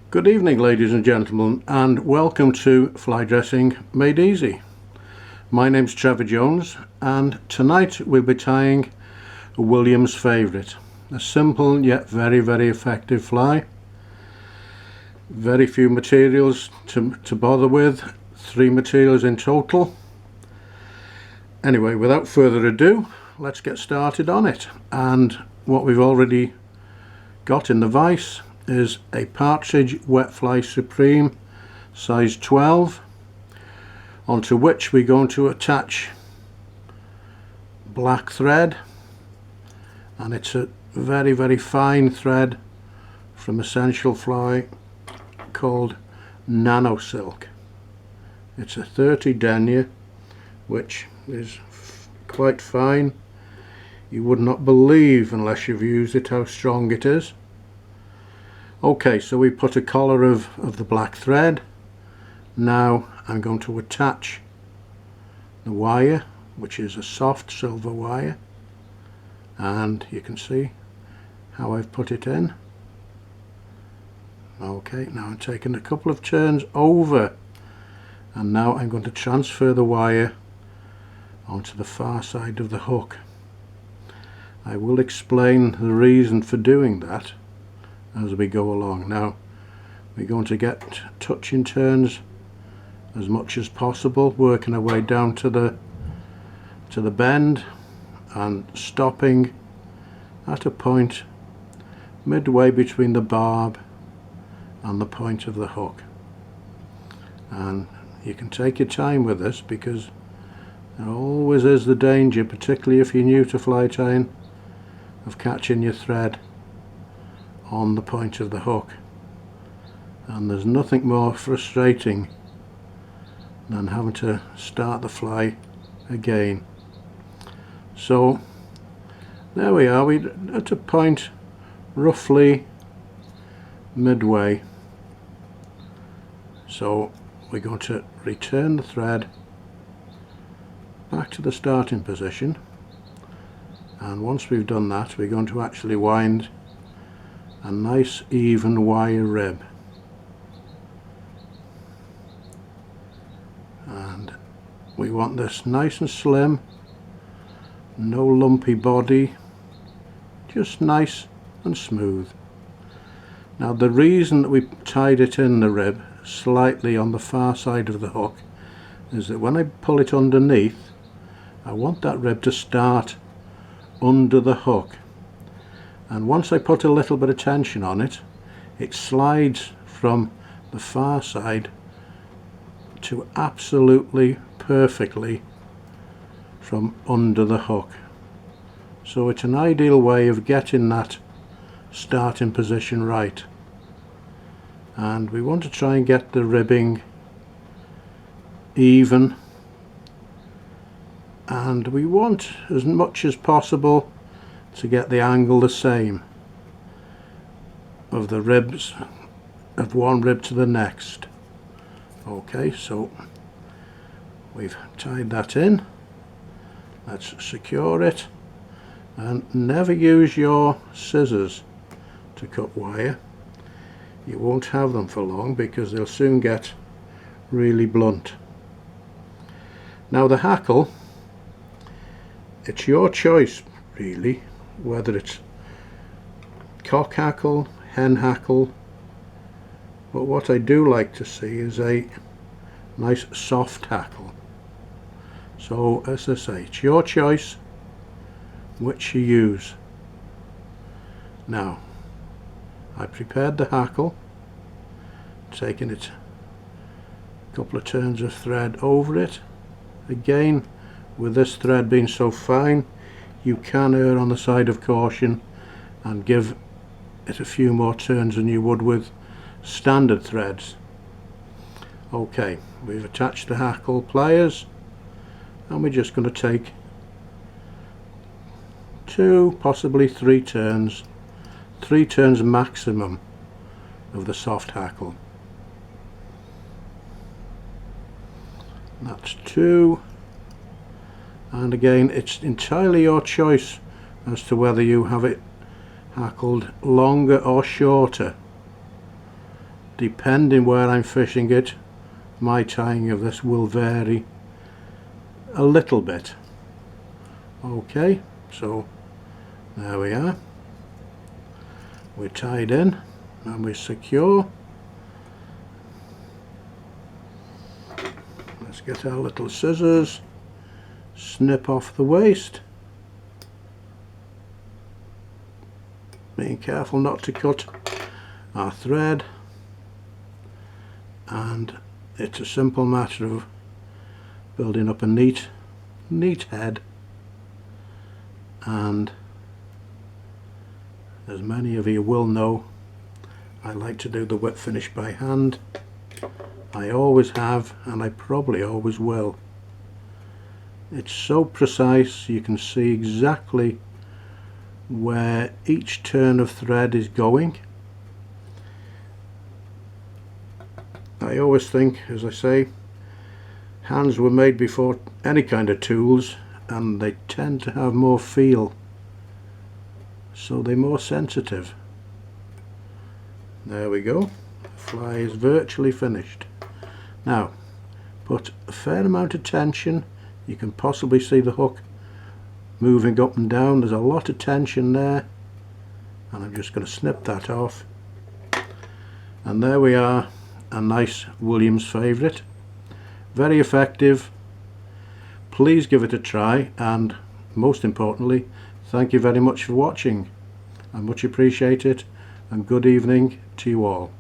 Good evening, ladies and gentlemen, and welcome to Fly Dressing Made Easy. My name's Trevor Jones, and tonight we'll be tying a Williams favourite, a simple yet very effective fly. Very few materials to bother with, 3 materials in total. Anyway, without further ado, let's get started on it. And what we've already got in the vise is a Partridge Wet Fly Supreme size 12, onto which we're going to attach black thread, and it's a very fine thread from Essential Fly called Nano Silk. It's a 30 denier, which is quite fine. You would not believe, unless you've used it, how strong it is. Okay, so we put a collar of the black thread. Now I'm going to attach the wire, which is a soft silver wire, and you can see how I've put it in. Okay, now I'm taking a couple of turns over, and now I'm going to transfer the wire onto the far side of the hook. I will explain the reason for doing that as we go along. Now we're going to get touching turns as much as possible, working our way down to the bend and stopping at a point midway between the barb and the point of the hook. And you can take your time with this, because there always is the danger, particularly if you're new to fly tying, of catching your thread on the point of the hook. And there's nothing more frustrating than having to start the fly again. So there we are, we're at a point roughly midway. So we're going to return the thread back to the starting position, and once we've done that, we're going to actually wind a nice even wire rib, and we want this nice and slim, no lumpy body, just nice and smooth. Now the reason that we tied it in the rib slightly on the far side of the hook is that when I pull it underneath, I want that rib to start under the hook, and once I put a little bit of tension on it, it slides from the far side to absolutely perfectly from under the hook. So it's an ideal way of getting that starting position right, and we want to try and get the ribbing even, and we want as much as possible to get the angle the same of the ribs, of one rib to the next. Okay, so we've tied that in. Let's secure it, and never use your scissors to cut wire. You won't have them for long, because they'll soon get really blunt. Now the hackle, it's your choice really, whether it's cock hackle, hen hackle, but what I do like to see is a nice soft hackle. So as I say, it's your choice which you use. Now I prepared the hackle, taking it a couple of turns of thread over it. Again, with this thread being so fine, you can err on the side of caution and give it a few more turns than you would with standard threads. Okay, we've attached the hackle pliers, and we're just going to take 2, possibly 3 turns, 3 turns maximum of the soft hackle. That's 2. And again, it's entirely your choice as to whether you have it hackled longer or shorter depending where I'm fishing it, my tying of this will vary a little bit. Okay, so there we are. We're tied in and we're secure. Let's get our little scissors, snip off the waist, being careful not to cut our thread, and it's a simple matter of building up a neat head. And as many of you will know, I like to do the whip finish by hand. I always have, and I probably always will. It's so precise, you can see exactly where each turn of thread is going. I always think, as I say, hands were made before any kind of tools, and they tend to have more feel, so they're more sensitive. There we go, the fly is virtually finished. Now put a fair amount of tension. You can possibly see the hook moving up and down. There's a lot of tension there, and I'm just going to snip that off, and there we are, a nice Williams favourite. Very effective. Please give it a try, and most importantly, thank you very much for watching. I much appreciate it, and good evening to you all.